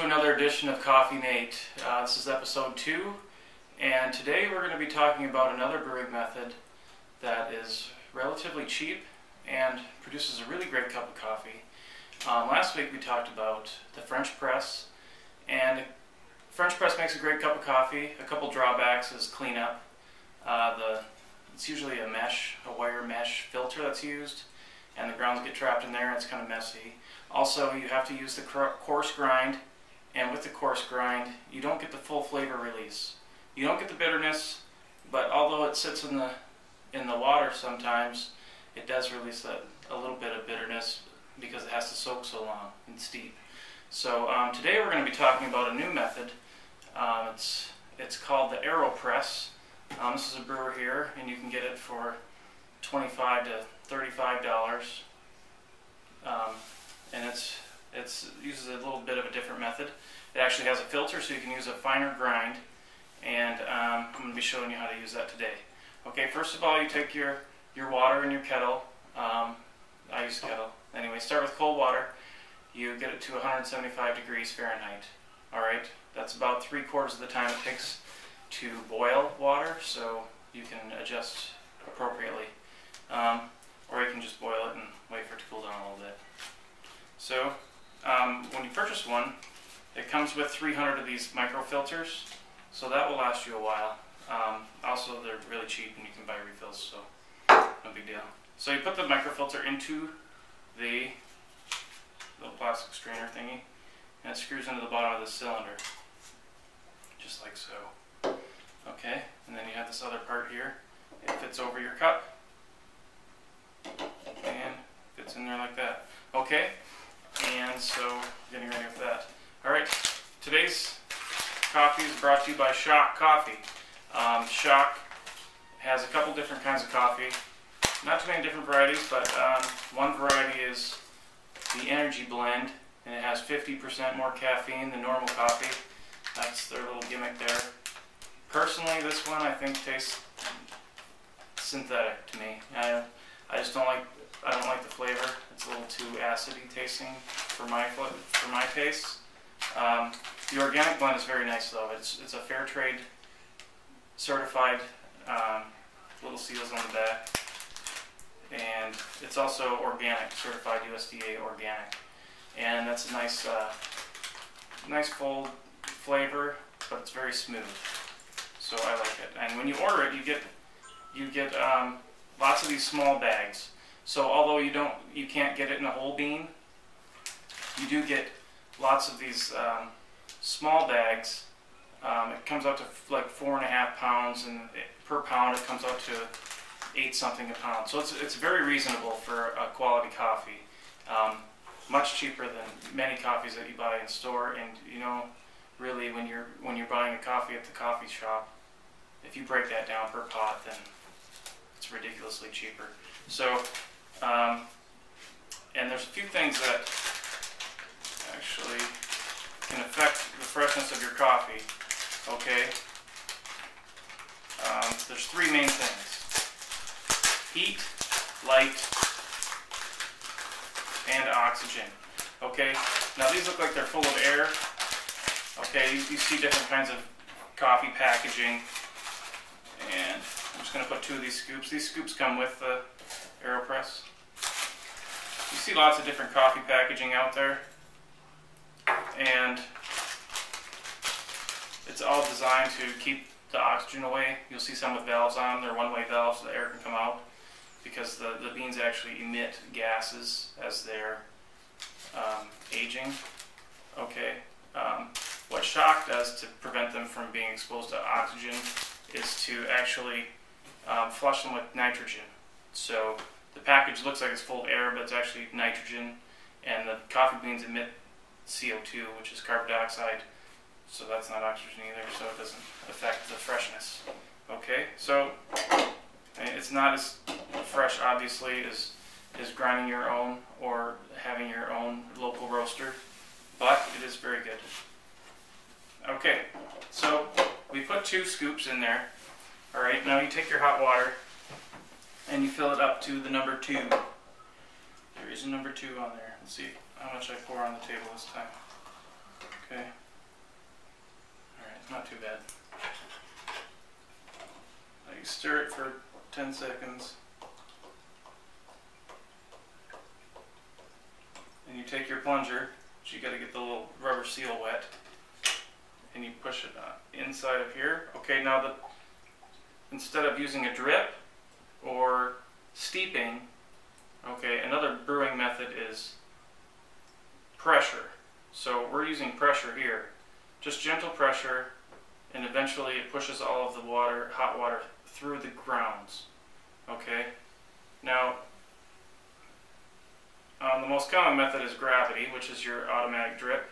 to another edition of Coffee Nate. This is episode 2, and today we're going to be talking about another brewing method that is relatively cheap and produces a really great cup of coffee. Last week we talked about the French press, and French press makes a great cup of coffee. A couple drawbacks is cleanup. It's usually a wire mesh filter that's used, and the grounds get trapped in there and it's kind of messy. Also, you have to use the coarse grind, and with the coarse grind, you don't get the full flavor release. You don't get the bitterness, but although it sits in the water sometimes, it does release a little bit of bitterness because it has to soak so long and steep. So today we're going to be talking about a new method. It's called the AeroPress. This is a brewer here, and you can get it for $25 to $35. And it uses a little bit of a different method. It actually has a filter, so you can use a finer grind, and I'm going to be showing you how to use that today. Okay, first of all, you take your water in your kettle. I use kettle. Anyway, start with cold water. You get it to 175 degrees Fahrenheit. Alright, that's about 3/4 of the time it takes to boil water, so you can adjust appropriately. Or you can just boil it and wait for it to cool down a little bit. So, when you purchase one, it comes with 300 of these microfilters, so that will last you a while. Also, they're really cheap and you can buy refills, so no big deal. So you put the microfilter into the little plastic strainer thingy, and it screws into the bottom of the cylinder, just like so. Okay, and then you have this other part here. It fits over your cup, and fits in there like that. Okay, and so getting ready with that. Alright, today's coffee is brought to you by Shock Coffee. Shock has a couple different kinds of coffee. Not too many different varieties, but one variety is the energy blend, and it has 50% more caffeine than normal coffee. That's their little gimmick there. Personally, this one I think tastes synthetic to me. I just don't like the flavor. It's a little too acidy tasting for my taste. The organic blend is very nice though. It's a fair trade certified, little seals on the back, and it's also organic, certified USDA organic, and that's a nice full flavor, but it's very smooth. So I like it. And when you order it, you get lots of these small bags. So although you can't get it in a whole bean, you do get lots of these small bags. It comes out to like 4.5 pounds, and per pound it comes out to 8 something a pound. So it's very reasonable for a quality coffee. Much cheaper than many coffees that you buy in store. And you know, really, when you're buying a coffee at the coffee shop, if you break that down per pot, then it's ridiculously cheaper. So, and there's a few things that actually can affect the freshness of your coffee. Okay, there's 3 main things: heat, light, and oxygen. Okay, now these look like they're full of air. Okay, you see different kinds of coffee packaging, and I'm just going to put 2 of these scoops. These scoops come with the AeroPress. You see lots of different coffee packaging out there, and it's all designed to keep the oxygen away. You'll see some with valves on. They're one-way valves so the air can come out, because the beans actually emit gases as they're aging. Okay. What Shock does to prevent them from being exposed to oxygen is to actually flush them with nitrogen. So the package looks like it's full of air, but it's actually nitrogen, and the coffee beans emit CO2, which is carbon dioxide, so that's not oxygen either, so it doesn't affect the freshness. Okay, so it's not as fresh, obviously, as grinding your own or having your own local roaster, but it is very good. Okay, so we put 2 scoops in there. Alright, now you take your hot water and you fill it up to the number 2. There is a number 2 on there. Let's see how much I pour on the table this time. Okay. Alright, not too bad. Now you stir it for 10 seconds. And you take your plunger, which you got to get the little rubber seal wet, and you push it inside of here. Okay, now instead of using a drip or steeping, okay, another brewing method is pressure. So we're using pressure here, just gentle pressure, and eventually it pushes all of the water, hot water, through the grounds. Okay, now the most common method is gravity, which is your automatic drip.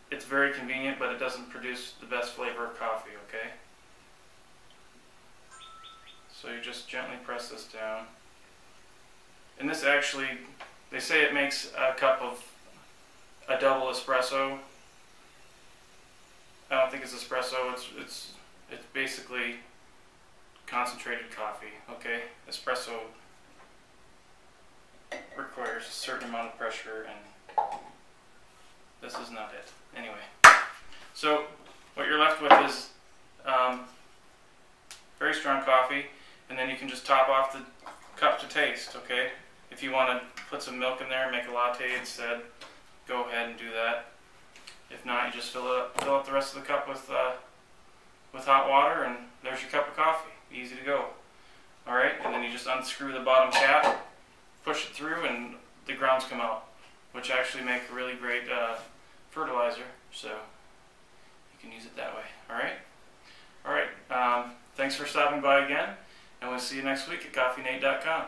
It's very convenient, but it doesn't produce the best flavor of coffee, okay? So you just gently press this down. And this actually, they say it makes a cup of a double espresso. I don't think it's espresso, it's basically concentrated coffee, okay? Espresso requires a certain amount of pressure, and this is not it. Anyway, so what you're left with is very strong coffee, and then you can just top off the cup to taste, okay? If you want to put some milk in there and make a latte instead, go ahead and do that. If not, you just fill up the rest of the cup with hot water, and there's your cup of coffee. Easy to go. Alright, and then you just unscrew the bottom cap, push it through, and the grounds come out, which actually make a really great fertilizer, so you can use it that way. Alright, thanks for stopping by again, and we'll see you next week at CoffeeNate.com.